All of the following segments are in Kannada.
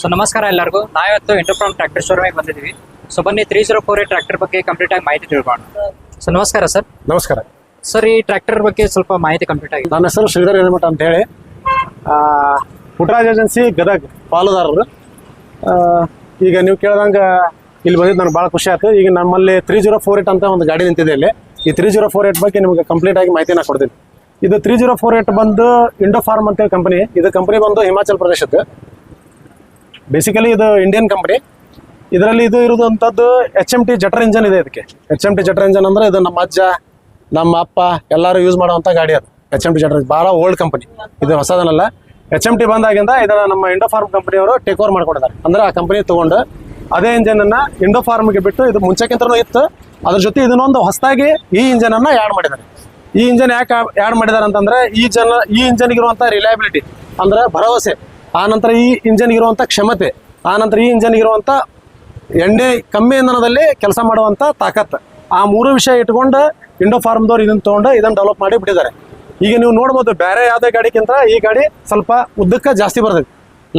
ಸೊ ನಮಸ್ಕಾರ ಎಲ್ಲರಿಗೂ. ನಾವಿವತ್ತು ಇಂಟರ್ಫಾರ್ಮ್ ಟ್ರ್ಯಾಕ್ಟರ್ ಶೋರೂಮಿಗೆ ಬಂದಿದ್ದೀವಿ. ಸೊ ಬನ್ನಿ 304 ಟ್ರ್ಯಾಕ್ಟರ್ ಬಗ್ಗೆ ಕಂಪ್ಲೀಟ್ ಆಗಿ ಮಾಹಿತಿ ತಿಳ್ಕೊಳ್ಳೋಣ. ಸೊ ನಮಸ್ಕಾರ ಸರ್. ನಮಸ್ಕಾರ ಸರ್, ಈ ಟ್ರ್ಯಾಕ್ಟರ್ ಬಗ್ಗೆ ಸ್ವಲ್ಪ ಮಾಹಿತಿ ಕಂಪ್ಲೀಟ್ ಆಗಿ. ನನ್ನ ಹೆಸರು ಶ್ರೀಧರ್ ಹಿರೇಮಠ ಅಂತ ಹೇಳಿ, ಪುಟ್ಟರಾಜ್ ಏಜೆನ್ಸಿ ಗದಗ್ ಪಾಲುದಾರರು. ಈಗ ನೀವು ಕೇಳ್ದಂಗೆ ಇಲ್ಲಿ ಬಂದಿದ್ದು ನನಗೆ ಭಾಳ ಖುಷಿ ಆಯ್ತು. ಈಗ ನಮ್ಮಲ್ಲಿ 3048 ಅಂತ ಒಂದು ಗಾಡಿ ನಿಂತಿದೆ. ಇಲ್ಲಿ ಈ 3048 ಬಗ್ಗೆ ನಿಮಗೆ ಕಂಪ್ಲೀಟ್ ಆಗಿ ಮಾಹಿತಿನ ಕೊಡ್ತೀನಿ. ಇದು 3048 ಬಂದು ಇಂಡೋಫಾರ್ಮ್ ಅಂತ ಕಂಪನಿ. ಇದು ಕಂಪನಿ ಬಂದು ಹಿಮಾಚಲ್ ಪ್ರದೇಶದ್ದು. ಬೇಸಿಕಲಿ ಇದು ಇಂಡಿಯನ್ ಕಂಪನಿ. ಇದರಲ್ಲಿ ಇದು ಇರುವಂಥದ್ದು HMT ಜಟರ್ ಇಂಜನ್ ಇದೆ. ಇದಕ್ಕೆ HMT ಜಟರ್ ಇಂಜನ್ ಅಂದರೆ ಇದು ನಮ್ಮ ಅಜ್ಜ ನಮ್ಮ ಅಪ್ಪ ಎಲ್ಲರೂ ಯೂಸ್ ಮಾಡುವಂಥ ಗಾಡಿ. ಅದು HMT ಜಟರ್ ಭಾಳ ಓಲ್ಡ್ ಕಂಪನಿ, ಇದು ಹೊಸದನ್ನಲ್ಲ. HMT ಬಂದಾಗಿಂದ ಇದನ್ನು ನಮ್ಮ ಇಂಡೋಫಾರ್ಮ್ ಕಂಪನಿಯವರು ಟೇಕ್ ಓವರ್ ಮಾಡ್ಕೊಂಡಿದ್ದಾರೆ. ಅಂದರೆ ಆ ಕಂಪನಿ ತೊಗೊಂಡು ಅದೇ ಇಂಜನನ್ನು ಇಂಡೋಫಾರ್ಮ್ಗೆ ಬಿಟ್ಟು, ಇದು ಮುಂಚೆಕ್ಕಿಂತನೂ ಇತ್ತು, ಅದ್ರ ಜೊತೆ ಇದನ್ನೊಂದು ಹೊಸದಾಗಿ ಈ ಇಂಜನನ್ನು ಆ್ಯಡ್ ಮಾಡಿದ್ದಾರೆ. ಈ ಇಂಜನ್ ಯಾಕೆ ಆ್ಯಡ್ ಮಾಡಿದ್ದಾರೆ ಅಂತಂದರೆ ಈ ಇಂಜನ್ಗಿರುವಂಥ ರಿಲಯಬಿಲಿಟಿ ಅಂದರೆ ಭರವಸೆ, ಆನಂತರ ಈ ಇಂಜನ್ಗಿರುವಂಥ ಕ್ಷಮತೆ, ಆನಂತರ ಈ ಇಂಜನ್ಗಿರುವಂಥ ಎಣ್ಣೆ ಕಮ್ಮಿ ಇಂಧನದಲ್ಲಿ ಕೆಲಸ ಮಾಡುವಂಥ ತಾಕತ್ತು, ಆ ಮೂರು ವಿಷಯ ಇಟ್ಕೊಂಡು ಇಂಡೋಫಾರ್ಮ್ದವ್ರು ಇದನ್ನು ತೊಗೊಂಡು ಇದನ್ನು ಡೆವಲಪ್ ಮಾಡಿ ಬಿಟ್ಟಿದ್ದಾರೆ. ಈಗ ನೀವು ನೋಡ್ಬೋದು, ಬೇರೆ ಯಾವುದೇ ಗಾಡಿಗಿಂತ ಈ ಗಾಡಿ ಸ್ವಲ್ಪ ಉದ್ದಕ್ಕೆ ಜಾಸ್ತಿ ಬರ್ತೈತಿ,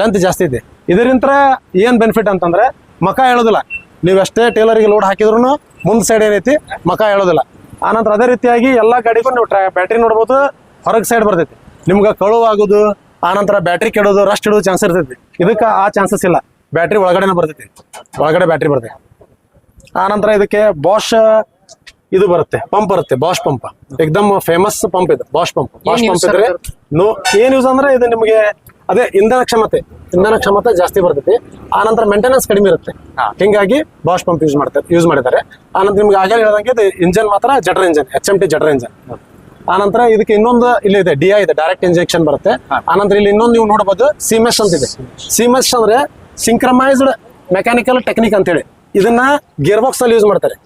ಲೆಂತ್ ಜಾಸ್ತಿ ಇದೆ. ಇದರಿಂದ ಏನು ಬೆನಿಫಿಟ್ ಅಂತಂದರೆ ಮಕ ಹೇಳೋದಿಲ್ಲ. ನೀವು ಎಷ್ಟೇ ಟೇಲರಿಗೆ ಲೋಡ್ ಹಾಕಿದ್ರು ಮುಂದೆ ಸೈಡ್ ಏನೈತಿ ಮಕ ಹೇಳೋದಿಲ್ಲ. ಆನಂತರ ಅದೇ ರೀತಿಯಾಗಿ ಎಲ್ಲ ಗಾಡಿಗೂ ನೀವು ಬ್ಯಾಟ್ರಿ ನೋಡ್ಬೋದು, ಹೊರಗೆ ಸೈಡ್ ಬರ್ತೈತಿ. ನಿಮ್ಗೆ ಕಳುವಾಗೋದು, ಆನಂತರ ಬ್ಯಾಟ್ರಿ ಕೆಡೋದು, ರಸ್ಟ್ ಇಡೋದು ಚಾನ್ಸ್ ಇರ್ತೈತಿ. ಇದಕ್ಕೆ ಆ ಚಾನ್ಸಸ್ ಇಲ್ಲ. ಬ್ಯಾಟ್ರಿ ಒಳಗಡೆನೇ ಬರ್ತೈತಿ, ಒಳಗಡೆ ಬ್ಯಾಟ್ರಿ ಬರ್ತೈತಿ. ಆನಂತರ ಇದಕ್ಕೆ ಬಾಷ್ ಇದು ಬರುತ್ತೆ, ಪಂಪ್ ಬರುತ್ತೆ, ಬಾಷ್ ಪಂಪ್. ಏಕದಮ್ ಫೇಮಸ್ ಪಂಪ್ ಇದು, ಬಾಷ್ ಪಂಪ್. ಬಾಷ್ ಪಂಪ್ ಇದ್ರೆ ಏನ್ ಯೂಸ್ ಅಂದ್ರೆ ಇದು ನಿಮಗೆ ಅದೇ ಇಂಧನ ಕ್ಷಮತೆ ಜಾಸ್ತಿ ಬರ್ತೈತಿ. ಆನಂತರ ಮೇಂಟೆನೆನ್ಸ್ ಕಡಿಮೆ ಇರುತ್ತೆ. ಹಿಂಗಾಗಿ ಬಾಷ್ ಪಂಪ್ ಯೂಸ್ ಮಾಡಿದ್ದಾರೆ. ಆನಂತರ ನಿಮ್ಗೆ ಆಗಲೇ ಹೇಳ್ದಂಗೆ ಇದು ಇಂಜನ್ ಮಾತ್ರ ಜಟರ್ ಇಂಜನ್, HMT ಜಟರ್ ಇಂಜನ್. ಆನಂತರ ಇದಕ್ಕೆ ಇನ್ನೊಂದು ಇಲ್ಲಿ ಇದೆ, DI ಇದೆ, ಡೈರೆಕ್ಟ್ ಇಂಜೆಕ್ಷನ್ ಬರುತ್ತೆ. ಆನಂತರ ಇಲ್ಲಿ ಇನ್ನೊಂದು ನೀವು ನೋಡಬಹುದು ಸಿಮೆಶ್ ಅಂತ ಇದೆ. ಸಿಮೆಶ್ ಅಂದ್ರೆ ಸಿಂಕ್ರಮೈಸ್ಡ್ ಮೆಕ್ಯಾನಿಕಲ್ ಟೆಕ್ನಿಕ್ ಅಂತ ಹೇಳಿ. ಇದನ್ನ ಗೇರ್ ಬಾಕ್ಸ್ ಅಲ್ಲಿ ಯೂಸ್ ಮಾಡ್ತಾರೆ.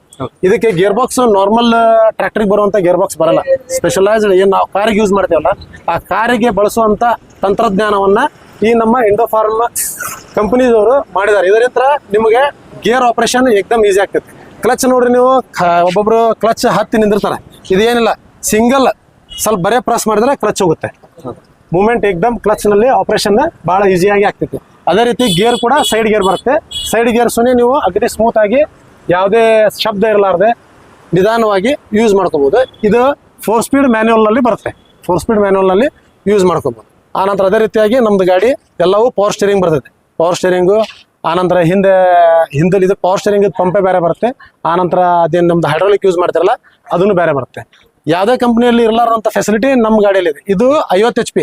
ಇದಕ್ಕೆ ಗೇರ್ ಬಾಕ್ಸ್ ನಾರ್ಮಲ್ ಟ್ರ್ಯಾಕ್ಟರ್ಗೆ ಬರುವಂತ ಗೇರ್ ಬಾಕ್ಸ್ ಬರಲ್ಲ. ಸ್ಪೆಷಲೈಸ್ಡ್ ಏನ್ ನಾವು ಕಾರಿಗೆ ಯೂಸ್ ಮಾಡ್ತೇವಲ್ಲ, ಆ ಕಾರಿಗೆ ಬಳಸುವಂತ ತಂತ್ರಜ್ಞಾನವನ್ನ ಈ ನಮ್ಮ ಇಂಡೋಫಾರ್ಮ್ ಕಂಪನಿದವರು ಮಾಡಿದ್ದಾರೆ. ಇದರಿಂದ ನಿಮಗೆ ಗೇರ್ ಆಪರೇಷನ್ ಏಕದಮ್ ಈಸಿ ಆಗ್ತೈತಿ. ಕ್ಲಚ್ ನೋಡ್ರಿ, ನೀವು ಒಬ್ಬೊಬ್ರು ಕ್ಲಚ್ ಹತ್ತಿ ನಿಂದಿರ್ತಾರೆ. ಇದೇನಿಲ್ಲ, ಸಿಂಗಲ್ ಸ್ವಲ್ಪ ಬರೇ ಪ್ರೆಸ್ ಮಾಡಿದ್ರೆ ಕ್ಲಚ್ ಹೋಗುತ್ತೆ. ಮೂಮೆಂಟ್ ಏಕದಮ್ ಕ್ಲಚ್ ನಲ್ಲಿ ಆಪರೇಷನ್ ಬಹಳ ಈಸಿಯಾಗಿ ಆಗ್ತೈತಿ. ಅದೇ ರೀತಿ ಗೇರ್ ಕೂಡ ಸೈಡ್ ಗೇರ್ ಬರುತ್ತೆ. ಸೈಡ್ ಗೇರ್ ಸುನಿ ನೀವು ಅಗದಿ ಸ್ಮೂತ್ ಆಗಿ ಯಾವುದೇ ಶಬ್ದ ಇರಲಾರ್ದೆ ನಿಧಾನವಾಗಿ ಯೂಸ್ ಮಾಡ್ಕೋಬಹುದು. ಇದು 4 ಸ್ಪೀಡ್ ಮ್ಯಾನ್ಯುವಲ್ ನಲ್ಲಿ ಬರುತ್ತೆ. 4 ಸ್ಪೀಡ್ ಮ್ಯಾನ್ಯುವಲ್ ನಲ್ಲಿ ಯೂಸ್ ಮಾಡ್ಕೋಬಹುದು. ಆನಂತರ ಅದೇ ರೀತಿಯಾಗಿ ನಮ್ದು ಗಾಡಿ ಎಲ್ಲವೂ ಪವರ್ ಸ್ಟೇರಿಂಗ್ ಬರ್ತೈತೆ. ಪವರ್ ಸ್ಟೇರಿಂಗು, ಆನಂತರ ಹಿಂದೆ ಇದು ಪವರ್ ಸ್ಟೇರಿಂಗ್ ಪಂಪೇ ಬೇರೆ ಬರುತ್ತೆ. ಆನಂತರ ಅದೇನು ನಮ್ದು ಹೈಡ್ರಾಲಿಕ್ ಯೂಸ್ ಮಾಡ್ತಾರಲ್ಲ ಅದನ್ನು ಬೇರೆ ಬರುತ್ತೆ. ಯಾವುದೇ ಕಂಪ್ನಿಯಲ್ಲಿ ಇರಲಾರಂಥ ಫೆಸಿಲಿಟಿ ನಮ್ಮ ಗಾಡಿಯಲ್ಲಿ ಇದೆ. ಇದು 50 HP.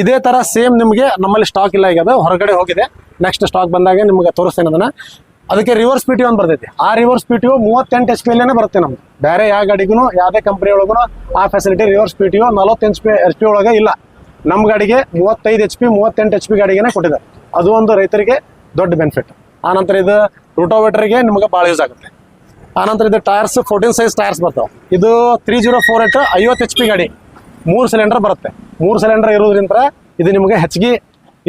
ಇದೇ ಥರ ಸೇಮ್ ನಿಮಗೆ ನಮ್ಮಲ್ಲಿ ಸ್ಟಾಕ್ ಇಲ್ಲ, ಈಗ ಅದು ಹೊರಗಡೆ ಹೋಗಿದೆ. ನೆಕ್ಸ್ಟ್ ಸ್ಟಾಕ್ ಬಂದಾಗ ನಿಮ್ಗೆ ತೋರಿಸ್ತೇನೆ ಅದನ್ನು. ಅದಕ್ಕೆ ರಿವರ್ಸ್ PTO ಅಂತ ಬರ್ತೈತಿ. ಆ ರಿವರ್ಸ್ PTO 38 HP ಅಲ್ಲೇ ಬರುತ್ತೆ ನಮ್ದು. ಬೇರೆ ಯಾವ ಗಾಡಿಗೂ ಯಾವುದೇ ಕಂಪ್ನಿ ಒಳಗೂ ಆ ಫೆಸಿಲಿಟಿ ರಿವರ್ಸ್ PTO 40 HP ಒಳಗೆ ಇಲ್ಲ. ನಮ್ಮ ಗಾಡಿಗೆ 35 HP 38 HP ಗಾಡಿಗೆ ಕೊಟ್ಟಿದ್ದಾರೆ. ಅದು ಒಂದು ರೈತರಿಗೆ ದೊಡ್ಡ ಬೆನಿಫಿಟ್. ಆನಂತರ ಇದು ರೂಟೋವೇಟರ್ಗೆ ನಿಮ್ಗೆ ಭಾಳ ಯೂಸ್ ಆಗುತ್ತೆ. ಆನಂತರ ಇದು ಟೈರ್ಸ್ 14 ಸೈಜ್ ಟೈರ್ಸ್ ಬರ್ತಾವೆ. ಇದು 3048 50 HP ಗಾಡಿ, 3 ಸಿಲಿಂಡರ್ ಬರುತ್ತೆ. 3 ಸಿಲಿಂಡರ್ ಇರೋದ್ರಿಂದ ಇದು ನಿಮಗೆ ಹೆಚ್ಚಿಗೆ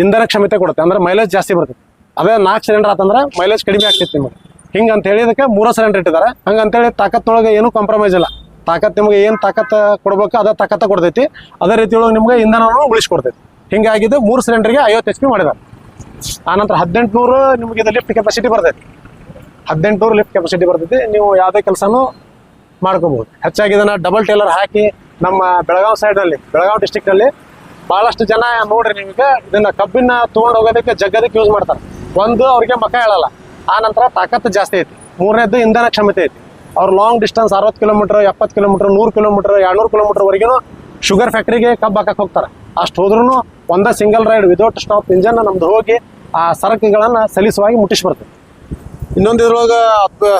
ಇಂಧನ ಕ್ಷಮತೆ ಕೊಡುತ್ತೆ, ಅಂದ್ರೆ ಮೈಲೇಜ್ ಜಾಸ್ತಿ ಬರ್ತೈತೆ. ಅದೇ 4 ಸಿಲಿಂಡರ್ ಆತಂದ್ರೆ ಮೈಲೇಜ್ ಕಡಿಮೆ ಆಗ್ತೈತಿ ನಿಮಗೆ. ಹಿಂಗೆ ಅಂತ ಹೇಳಿ ಇದಕ್ಕೆ 3 ಸಿಲಿಂಡರ್ ಇಟ್ಟಿದ್ದಾರೆ. ಹಂಗಂತೇಳಿ ತಾಕತ್ತೊಳಗೆ ಏನೂ ಕಾಂಪ್ರಮೈಸ್ ಇಲ್ಲ. ತಾಕತ್ ನಿಮಗೆ ಏನು ತಾಕತ್ತು ಕೊಡ್ಬೇಕು ಅದೇ ತಾಕತ್ತ ಕೊಡ್ತೈತಿ. ಅದೇ ರೀತಿ ಒಳಗೆ ನಿಮಗೆ ಇಂಧನನೂ ಉಳಿಸ್ಕೊಡ್ತೈತಿ. ಹಿಂಗಾಗಿದ್ದು 3 ಸಿಲಿಂಡರ್ಗೆ 50 HP ಮಾಡಿದ್ದಾರೆ. ಆನಂತರ 1800 ನಿಮಗೆ ಇದು ಲಿಫ್ಟ್ ಕೆಪಾಸಿಟಿ ಬರ್ತೈತಿ. 1800 ಲಿಫ್ಟ್ ಕೆಪಾಸಿಟಿ ಬರ್ತೈತಿ. ನೀವು ಯಾವುದೇ ಕೆಲಸನೂ ಮಾಡ್ಕೋಬಹುದು. ಹೆಚ್ಚಾಗಿ ಇದನ್ನು ಡಬಲ್ ಟೇಲರ್ ಹಾಕಿ ನಮ್ಮ ಬೆಳಗಾವಿ ಸೈಡಲ್ಲಿ, ಬೆಳಗಾವಿ ಡಿಸ್ಟಿಕ್ನಲ್ಲಿ ಭಾಳಷ್ಟು ಜನ ನೋಡ್ರಿ, ನಿಮಗೆ ಇದನ್ನು ಕಬ್ಬಿನ ತೊಗೊಂಡು ಹೋಗೋದಕ್ಕೆ ಜಗ್ಗೋದಕ್ಕೆ ಯೂಸ್ ಮಾಡ್ತಾರೆ. ಒಂದು ಅವ್ರಿಗೆ ಮಕ ಹೇಳಲ್ಲ, ಆನಂತರ ತಾಕತ್ತು ಜಾಸ್ತಿ ಐತಿ. ಮೂರನೇದ್ದು ಇಂಧನ ಕ್ಷಮತೆ ಐತಿ. ಅವ್ರು long distance 60 kilometre 70 kilometre 100 kilometre 200 ಕಿಲೋಮೀಟರ್ವರೆಗೂ ಶುಗರ್ ಫ್ಯಾಕ್ಟ್ರಿಗೆ ಕಬ್ಬು ಹಾಕಕ್ಕೆ ಹೋಗ್ತಾರೆ. ಅಷ್ಟು ಹೋದ್ರೂ ಒಂದೇ single ride without stop engine ನಮ್ದು ಹೋಗಿ ಆ ಸರಕುಗಳನ್ನು ಸಲೀಸವಾಗಿ ಮುಟ್ಟಿಸ್ಬರ್ತದೆ. ಇನ್ನೊಂದು ಇದ್ರೊಳಗೆ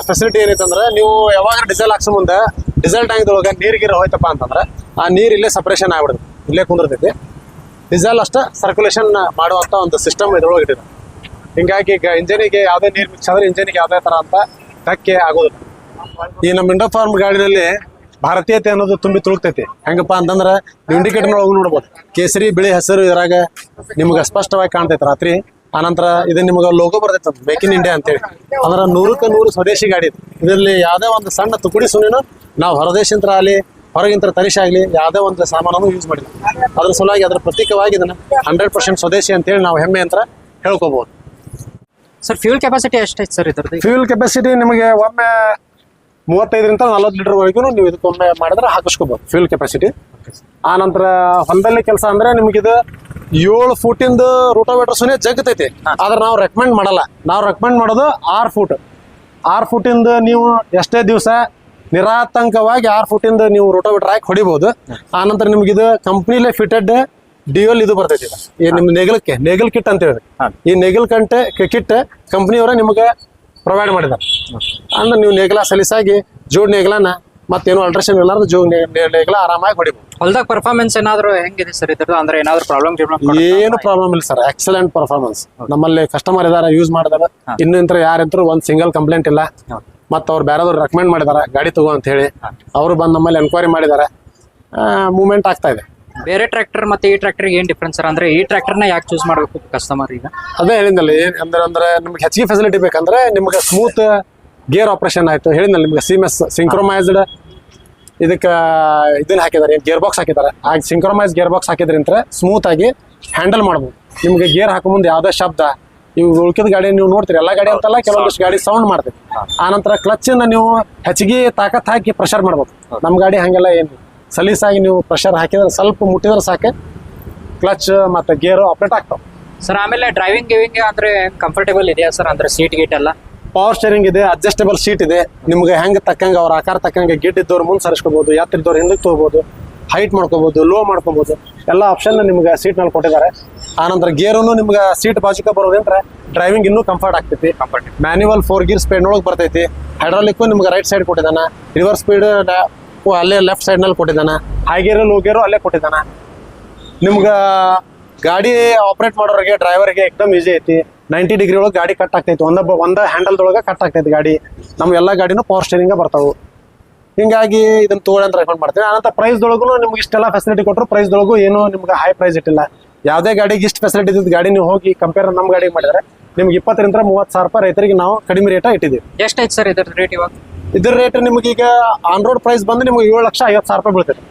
ಫೆಸಿಲಿಟಿ ಏನೈತೆ ಅಂದ್ರೆ, ನೀವು ಯಾವಾಗ ಡೀಸೆಲ್ ಹಾಕ್ಸೋ ಮುಂದೆ ಡೀಸೆಲ್ ಟ್ಯಾಂಕ್ದೊಳಗೆ ನೀರಿಗೆ ಹೋಯ್ತಪ್ಪ ಅಂತಂದ್ರೆ ಆ ನೀರು ಇಲ್ಲೇ ಸಪ್ರೇಷನ್ ಆಗ್ಬಿಡುತ್ತೆ, ಇಲ್ಲೇ ಕುಂದಿರ್ತೈತಿ. ಡೀಸೆಲ್ ಅಷ್ಟೇ ಸರ್ಕ್ಯುಲೇಷನ್ ಮಾಡುವಂಥ ಒಂದು ಸಿಸ್ಟಮ್ ಇದ್ರೊಳಗೆ ಇಟ್ಟಿದೆ. ಹಿಂಗಾಗಿ ಈಗ ಇಂಜನಿಗೆ ಯಾವುದೇ ನೀರು ಮಿಕ್ಸ್ ಆದ್ರೆ ಇಂಜನಿಗೆ ಯಾವುದೇ ಥರ ಅಂತ ಧಕ್ಕೆ ಆಗೋದಿಲ್ಲ. ಈ ನಮ್ಮ ಇಂಡೋಫಾರ್ಮ್ ಗಾಡಿನಲ್ಲಿ ಭಾರತೀಯತೆ ಅನ್ನೋದು ತುಂಬಿ ತುಳುಕ್ತೈತಿ. ಹೆಂಗಪ್ಪ ಅಂತಂದ್ರೆ ನೀವು ಇಂಡಿಕೇಟರ್ ಒಳಗೆ ನೋಡ್ಬೋದು, ಕೇಸರಿ ಬಿಳಿ ಹಸಿರು ಇದ್ರಾಗ ನಿಮ್ಗೆ ಸ್ಪಷ್ಟವಾಗಿ ಕಾಣ್ತೈತೆ ರಾತ್ರಿ. ಆನಂತರ ಇದು ನಿಮ್ಗೆ ಲೋಗೋ ಬರ್ತೈತೆ, ಮೇಕ್ ಇನ್ ಇಂಡಿಯಾ ಅಂತೇಳಿ. ಅಂದ್ರೆ 100ಕ್ಕೆ 100 ಸ್ವದೇಶಿ ಗಾಡಿ ಇದು. ಇದರಲ್ಲಿ ಯಾವುದೇ ಒಂದು ಸಣ್ಣ ತುಕುಡಿ ಸುನಿನೂ ನಾವು ಹೊರದೇಶಂತ್ರ ಆಗಲಿ ಹೊರಗಿಂತ ತರಿಸಾಗಲಿ ಯಾವುದೇ ಒಂದು ಸಾಮಾನನ್ನು ಯೂಸ್ ಮಾಡಿಲ್ಲ. ಅದ್ರ ಸಲುವಾಗಿ ಅದರ ಪ್ರತೀಕವಾಗಿ ಇದನ್ನು 100% ಸ್ವದೇಶಿ ಅಂತೇಳಿ ನಾವು ಹೆಮ್ಮೆ ಅಂತ ಹೇಳ್ಕೋಬಹುದು. ಸರ್ ಫ್ಯೂಲ್ ಕೆಪಾಸಿಟಿ ಎಷ್ಟೈತೆ ಸರ್ ಇದ್ರದ್ದು? ಫ್ಯೂಲ್ ಕೆಪಾಸಿಟಿ ನಿಮಗೆ ಒಮ್ಮೆ 35ರಿಂದ 40 ಲೀಟರ್ವರೆಗೂ ನೀವು ಇದಕ್ಕೊಮ್ಮೆ ಮಾಡಿದ್ರೆ ಹಾಕಿಸ್ಕೋಬಹುದು ಫ್ಯೂಲ್ ಕೆಪಾಸಿಟಿ. ಆ ನಂತರ ಹೊಲದಲ್ಲಿ ಕೆಲಸ ಅಂದ್ರೆ ನಿಮ್ಗೆ ಇದು 7 ಫೂಟಿಂದ ರೂಟೋವೇಟರ್ಸ್ನೇ ಜಗ್ತೈತಿ. ಆದ್ರೆ ನಾವು ರೆಕಮೆಂಡ್ ಮಾಡಲ್ಲ. ನಾವು ರೆಕಮೆಂಡ್ ಮಾಡೋದು 6 ಫೂಟ್. 6 ಫೂಟಿಂದ ನೀವು ಎಷ್ಟೇ ದಿವಸ ನಿರಾತಂಕವಾಗಿ 6 ಫೂಟಿಂದ ನೀವು ರೂಟೋವೇಟರ್ ಹಾಕಿ ಹೊಡಿಬಹುದು. ಆ ನಂತರ ನಿಮ್ಗೆ ಇದು ಕಂಪ್ನಿಲೇ ಫಿಟೆಡ್ ಡ್ಯೂಯಲ್ ಇದು ಬರ್ತೈತಿ. ಈ ನಿಮ್ ನೇಗಲ್ ಕಿಟ್ ಅಂತ ಹೇಳಿ, ಈ ನೇಗಲ್ ಕಿಟ್ ಕಂಪ್ನಿಯವರ ನಿಮಗೆ ಪ್ರೊವೈಡ್ ಮಾಡಿದ್ದಾರೆ. ಅಂದ್ರೆ ನೀವು ನೇಗಲ ಸಲೀಸಾಗಿ ಜೋಡ್ ನೇಗಲನ ಮತ್ತೇನು ಅಲ್ಟ್ರೇಷನ್ ಇಲ್ಲಾರ್ದು ನೇಗಲ ಆರಾಮಾಗಿ ಹೊಡಿಬಹುದು. ಹೊಲ್ದಾಗ ಪರ್ಫಾರ್ಮೆನ್ಸ್ ಏನಾದ್ರು ಹೆಂಗಿದೆ ಸರ್ ಇದ್ರದ್ದು? ಅಂದ್ರೆ ಏನಾದ್ರು ಪ್ರಾಬ್ಲಮ್ ಏನು ಪ್ರಾಬ್ಲಮ್ ಇಲ್ಲ ಸರ್, ಎಕ್ಸಲೆಂಟ್ ಪರ್ಫಾರ್ಮೆನ್ಸ್. ನಮ್ಮಲ್ಲಿ ಕಸ್ಟಮರ್ ಇದಾರೆ, ಯೂಸ್ ಮಾಡಿದಾರೆ. ಇನ್ನೂ ಯಾರಂತರೂ ಒಂದ್ ಸಿಂಗಲ್ ಕಂಪ್ಲೇಂಟ್ ಇಲ್ಲ. ಮತ್ತೆ ಅವ್ರು ಬೇರೆದವ್ರು ರೆಕಮೆಂಡ್ ಮಾಡಿದಾರೆ ಗಾಡಿ ತಗೋ ಅಂತ ಹೇಳಿ. ಅವರು ಬಂದು ನಮ್ಮಲ್ಲಿ ಎನ್ಕ್ವೈರಿ ಮಾಡಿದ್ದಾರೆ. ಮೂವ್ಮೆಂಟ್ ಆಗ್ತಾ ಇದೆ. ಬೇರೆ ಟ್ರ್ಯಾಕ್ಟರ್ ಮತ್ತೆ ಈ ಟ್ರ್ಯಾಕ್ಟರ್ ಏನ್ ಡಿಫ್ರೆನ್ಸ್ ಸರ್? ಅಂದ್ರೆ ಈ ಟ್ರ್ಯಾಕ್ಟರ್ನ ಯಾಕೆ ಚೂಸ್ ಮಾಡಬೇಕು ಕಸ್ಟಮರ್ ಈಗ? ಅದೇ ಹೇಳಿದ್ನಲ್ಲ, ಅಂದ್ರೆ ನಿಮ್ಗೆ ಹೆಚ್ಚಿಗೆ ಫೆಸಿಲಿಟಿ ಬೇಕಂದ್ರೆ ನಿಮ್ಗೆ ಸ್ಮೂತ್ ಗೇರ್ ಆಪರೇಷನ್ ಆಯ್ತು. ಹೇಳಿದ್ನಲ್ಲ ನಿಮ್ಗೆ ಸಿಮೆಸ್ ಸಿಂಕ್ರೋಮೈಸ್ಡ್ ಇದಕ್ಕೆ ಇದನ್ನ ಹಾಕಿದ್ದಾರೆ, ಗೇರ್ ಬಾಕ್ಸ್ ಹಾಕಿದ್ದಾರೆ. ಆ ಸಿಂಕ್ರೋಮೈಸ್ ಗೇರ್ ಬಾಕ್ಸ್ ಹಾಕಿದ್ರಿಂತ ಸ್ಮೂತ್ ಆಗಿ ಹ್ಯಾಂಡಲ್ ಮಾಡ್ಬೋದು. ನಿಮ್ಗೆ ಗೇರ್ ಹಾಕೋ ಮುಂದೆ ಯಾವುದೇ ಶಬ್ದ, ಇವು ಉಳ್ಕಿದ ಗಾಡಿ ನೀವು ನೋಡ್ತೀರಿ, ಎಲ್ಲ ಗಾಡಿ ಅಂತಲ್ಲ, ಕೆಲವೊಂದಿಷ್ಟು ಗಾಡಿ ಸೌಂಡ್ ಮಾಡ್ತೀವಿ. ಆ ನಂತರ ಕ್ಲಚ್ ನೀವು ಹೆಚ್ಚಿಗೆ ತಾಕತ್ ಹಾಕಿ ಪ್ರೆಷರ್ ಮಾಡ್ಬೋದು. ನಮ್ಮ ಗಾಡಿ ಹಂಗೆಲ್ಲ ಏನು ಸಲೀಸಾಗಿ ನೀವು ಪ್ರೆಷರ್ ಹಾಕಿದ್ರೆ ಸ್ವಲ್ಪ ಮುಟ್ಟಿದ್ರೆ ಸಾಕೆ ಕ್ಲಚ್ ಮತ್ತೆ ಗೇರ್ ಆಪರೇಟ್ ಆಗ್ತಾವ ಸರ್. ಆಮೇಲೆ ಡ್ರೈವಿಂಗ್ ಅಂದ್ರೆ ಕಂಫರ್ಟೇಬಲ್ ಇದೆಯಾ ಸರ್? ಅಂದ್ರೆ ಸೀಟ್ ಗೀಟ್ ಎಲ್ಲ ಪವರ್ ಸ್ಟೇರಿಂಗ್ ಇದೆ, ಅಡ್ಜಸ್ಟೇಬಲ್ ಸೀಟ್ ಇದೆ. ನಿಮ್ಗೆ ಹೆಂಗ್ ತಕ್ಕಂಗೆ ಅವ್ರ ಆಕಾರ ತಕ್ಕಂಗೆ ಗಿಡ್ ಇದ್ದವ್ರು ಮುಂದೆ ಸರಿಸ್ಕೋಬಹುದು, ಎತ್ತರ ಇದ್ದವ್ರು ಹಿಂದಕ್ಕೆ ತಗೋಬಹುದು, ಹೈಟ್ ಮಾಡ್ಕೋಬಹುದು, ಲೋ ಮಾಡ್ಕೋಬಹುದು. ಎಲ್ಲ ಆಪ್ಷನ್ ನಿಮ್ಗೆ ಸೀಟ್ ನಲ್ಲಿ ಕೊಟ್ಟಿದ್ದಾರೆ. ಆನಂತರ ಗೇರನ್ನು ನಿಮ್ಗೆ ಸೀಟ್ ಬಾಜುಕ ಬರೋದ್ರಿಂದ ಡ್ರೈವಿಂಗ್ ಇನ್ನೂ ಕಂಫರ್ಟ್ ಆಗ್ತೈತಿ. ಮ್ಯಾನ್ಯುವಲ್ 4 ಗೀರ್ ಸ್ಪೀಡ್ ಒಳಗೆ ಬರ್ತೈತಿ. ಹೈಡ್ರಾಲಿಕ್ ನಿಮ್ಗೆ ರೈಟ್ ಸೈಡ್ ಕೊಟ್ಟಿದ್ದಾನ. ರಿವರ್ಸ್ ಸ್ಪೀಡ್ ಅಲ್ಲೇ ಲೆಫ್ಟ್ ಸೈಡ್ ನಲ್ಲಿ ಕೊಟ್ಟಿದ್ದಾನ. ಹೈ ಗೇರ್ ಲೋ ಗೇರು ಅಲ್ಲೇ ಕೊಟ್ಟಿದ್ದಾನ. ನಿಮ್ಗೆ ಗಾಡಿ ಆಪರೇಟ್ ಮಾಡೋರಿಗೆ ಡ್ರೈವರ್ಗೆ ಎಕ್ದಮ್ ಈಸಿ ಐತಿ. 90 ಡಿಗ್ರಿ ಒಳಗೆ ಗಾಡಿ ಕಟ್ ಆಗ್ತೈತಿ. ಒಂದ ಹ್ಯಾಂಡಲ್ದೊಳಗೆ ಕಟ್ ಆಗ್ತೈತಿ ಗಾಡಿ. ನಮ್ಮ ಎಲ್ಲ ಗಾಡಿನೂ ಪವರ್ ಸ್ಟೇರಿಂಗ್ ಬರ್ತಾವು. ಹಿಂಗಾಗಿ ಇದನ್ನ ತಗೊಳ್ಳಿ ಅಂತ ರೆಕಮೆಂಡ್ ಮಾಡ್ತೀನಿ. ಆನಂತರ ಪ್ರೈಸ್ದೊಳಗೂ ನಿಮ್ಗೆ ಇಷ್ಟೆಲ್ಲ ಫೆಸಿಲಿಟಿ ಕೊಟ್ಟರು ಪ್ರೈಸ್ದೊಳಗೂ ಏನೂ ನಿಮ್ಗೆ ಹೈ ಪ್ರೈಸ್ ಇಟ್ಟಿಲ್ಲ. ಯಾವುದೇ ಗಾಡಿಗೆ ಇಷ್ಟು ಫೆಸಿಲಿಟಿ ಇದ್ದ ಗಾಡಿ ನೀವು ಹೋಗಿ ಕಂಪೇರ್ ನಮ್ಮ ಗಾಡಿಗೆ ಮಾಡಿದ್ರೆ ನಿಮ್ಗೆ 20,000 ರಿಂದ 30,000 ರೂಪಾಯಿ ರೈತರಿಗೆ ನಾವು ಕಡಿಮೆ ರೇಟ ಇಟ್ಟಿದ್ದೀವಿ. ಎಷ್ಟೈತೆ ಸರ್ ಇದ್ರ ರೇಟ್ ಇವಾಗ? ಇದ್ರ ರೇಟ್ ನಿಮ್ಗೆ ಈಗ ಆನ್ ರೋಡ್ ಪ್ರೈಸ್ ಬಂದು ನಿಮ್ಗೆ 7,50,000 ರೂಪಾಯಿ ಬೀಳ್ತೈತೆ.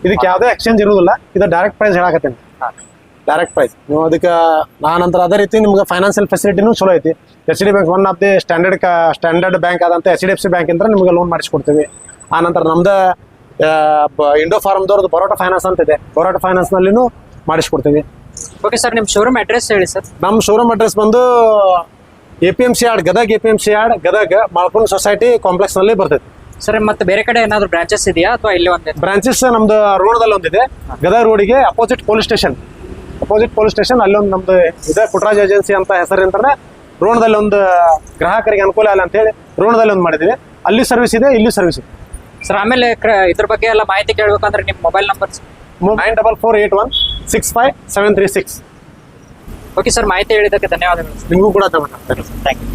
ಇದಕ್ಕೆ ಯಾವುದೇ ಎಕ್ಸ್ಚೇಂಜ್ ಇರುವುದಿಲ್ಲ. ಇದು ಡೈರೆಕ್ಟ್ ಪ್ರೈಸ್ ಹೇಳಾಕತ್ತೇನೆ, ಡೈರೆಕ್ಟ್ ಪ್ರೈಸ್. ನೀವು ಅದಕ್ಕೆ ನಂತರ ಅದೇ ರೀತಿ ನಿಮ್ಗೆ ಫೈನಾನ್ಷಿಯಲ್ ಫೆಸಿಲಿಟಿನೂ ಚಲೋ ಐತಿ. HDFC bank one of the standard bank ಆದಂತ HDFC ಬ್ಯಾಂಕ್ ಇಂದ ನಿಮ್ಗೆ ಲೋನ್ ಮಾಡಿಸ್ಕೊಡ್ತೀವಿ. ಆ ನಂತರ ನಮ್ದು ಇಂಡೋ ಫಾರ್ಮ್ದವ್ರದ್ದು ಬರೋಟಾ ಫೈನಾನ್ಸ್ ಅಂತ ಇದೆ, ಬರೋಟಾ ಫೈನಾನ್ಸ್ ನಲ್ಲಿನೂ ಮಾಡಿಸ್ಕೊಡ್ತೀವಿ. ಓಕೆ ಸರ್, ನಿಮ್ಮ ಶೋರೂಮ್ ಅಡ್ರೆಸ್ ಹೇಳಿ ಸರ್. ನಮ್ಮ ಶೋರೂಮ್ ಅಡ್ರೆಸ್ ಬಂದು APMC yard Gadag, APMC yard Gadag, Malkond society complex ನಲ್ಲಿ ಬರ್ತೈತಿ ಸರ್. ಮತ್ತೆ ಬೇರೆ ಕಡೆ ಏನಾದ್ರು ಬ್ರಾಂಚಸ್ ಇದೆಯಾ ಅಥವಾ ಇಲ್ಲಿ ಒಂದೇ ಬ್ರಾಂಚಸ್? ನಮ್ದು ರೋಡ್ದಲ್ಲಿ ಒಂದಿದೆ, ಗದಗ್ ರೋಡಿಗೆ ಅಪೋಸಿಟ್ ಪೊಲೀಸ್ ಸ್ಟೇಷನ್ ಅಲ್ಲಿ ಒಂದು ನಮ್ದು ಇದೆ, ಪುಟ್ರಾಜ್ ಏಜೆನ್ಸಿ ಅಂತ ಹೆಸರಿಂತಾರೆ. ರೋಡ್ದಲ್ಲಿ ಒಂದು ಗ್ರಾಹಕರಿಗೆ ಅನುಕೂಲ ಇಲ್ಲ ಅಂತ ಹೇಳಿ ರೋಡ್ದಲ್ಲಿ ಒಂದು ಮಾಡಿದೀವಿ. ಅಲ್ಲಿ ಸರ್ವಿಸ್ ಇದೆ, ಇಲ್ಲಿ ಸರ್ವಿಸ್ ಇದೆ ಸರ್. ಆಮೇಲೆ ಇದ್ರ ಬಗ್ಗೆ ಎಲ್ಲ ಮಾಹಿತಿ ಕೇಳಬೇಕಂದ್ರೆ ನಿಮ್ಮ ಮೊಬೈಲ್ ನಂಬರ್ 9448165736. ಓಕೆ ಸರ್, ಮಾಹಿತಿ ಹೇಳಿದ್ದಕ್ಕೆ ಧನ್ಯವಾದಗಳು. ನಿಮಗೂ ಕೂಡ ಥ್ಯಾಂಕ್ ಯು.